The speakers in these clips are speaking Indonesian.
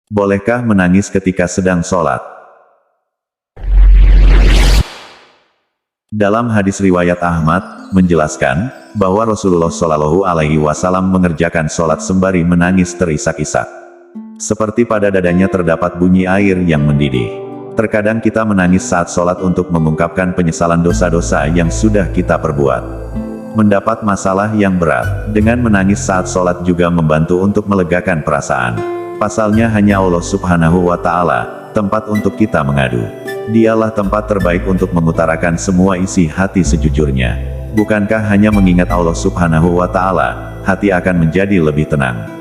Bolehkah menangis ketika sedang sholat? Dalam hadis riwayat Ahmad, menjelaskan, bahwa Rasulullah Shallallahu Alaihi Wasallam mengerjakan sholat sembari menangis terisak-isak. Seperti pada dadanya terdapat bunyi air yang mendidih. Terkadang kita menangis saat sholat untuk mengungkapkan penyesalan dosa-dosa yang sudah kita perbuat. Mendapat masalah yang berat, dengan menangis saat sholat juga membantu untuk melegakan perasaan. Pasalnya hanya Allah Subhanahu wa Ta'ala, tempat untuk kita mengadu. Dialah tempat terbaik untuk mengutarakan semua isi hati sejujurnya. Bukankah hanya mengingat Allah Subhanahu wa Ta'ala, hati akan menjadi lebih tenang?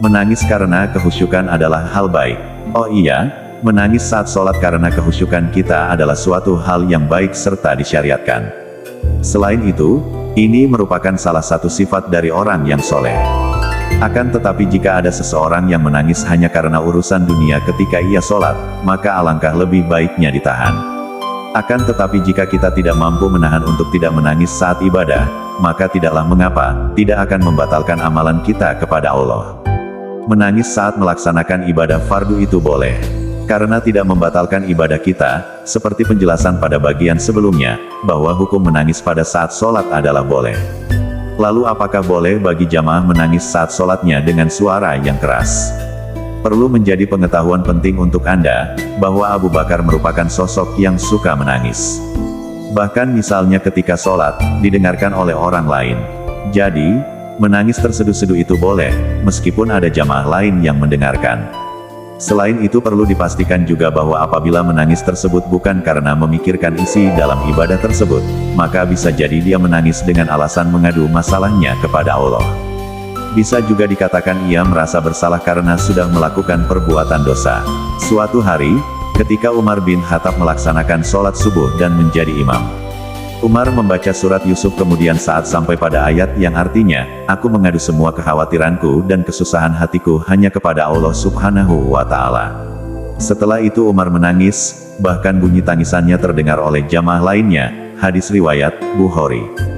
Menangis karena kehusyukan adalah hal baik. Oh iya, menangis saat sholat karena kehusyukan kita adalah suatu hal yang baik serta disyariatkan. Selain itu, ini merupakan salah satu sifat dari orang yang soleh. Akan tetapi jika ada seseorang yang menangis hanya karena urusan dunia ketika ia sholat, maka alangkah lebih baiknya ditahan. Akan tetapi jika kita tidak mampu menahan untuk tidak menangis saat ibadah, maka tidaklah mengapa, tidak akan membatalkan amalan kita kepada Allah. Menangis saat melaksanakan ibadah fardu itu boleh, karena tidak membatalkan ibadah kita, seperti penjelasan pada bagian sebelumnya, bahwa hukum menangis pada saat sholat adalah boleh. Lalu apakah boleh bagi jamaah menangis saat sholatnya dengan suara yang keras? Perlu menjadi pengetahuan penting untuk Anda, bahwa Abu Bakar merupakan sosok yang suka menangis. Bahkan misalnya ketika sholat, didengarkan oleh orang lain. Jadi, menangis terseduh-seduh itu boleh, meskipun ada jamaah lain yang mendengarkan. Selain itu perlu dipastikan juga bahwa apabila menangis tersebut bukan karena memikirkan isi dalam ibadah tersebut, maka bisa jadi dia menangis dengan alasan mengadu masalahnya kepada Allah. Bisa juga dikatakan ia merasa bersalah karena sudah melakukan perbuatan dosa. Suatu hari, ketika Umar bin Khattab melaksanakan sholat subuh dan menjadi imam, Umar membaca surat Yusuf kemudian saat sampai pada ayat yang artinya, aku mengadu semua kekhawatiranku dan kesusahan hatiku hanya kepada Allah Subhanahu wa Ta'ala. Setelah itu Umar menangis, bahkan bunyi tangisannya terdengar oleh jamaah lainnya. Hadis riwayat Bukhari.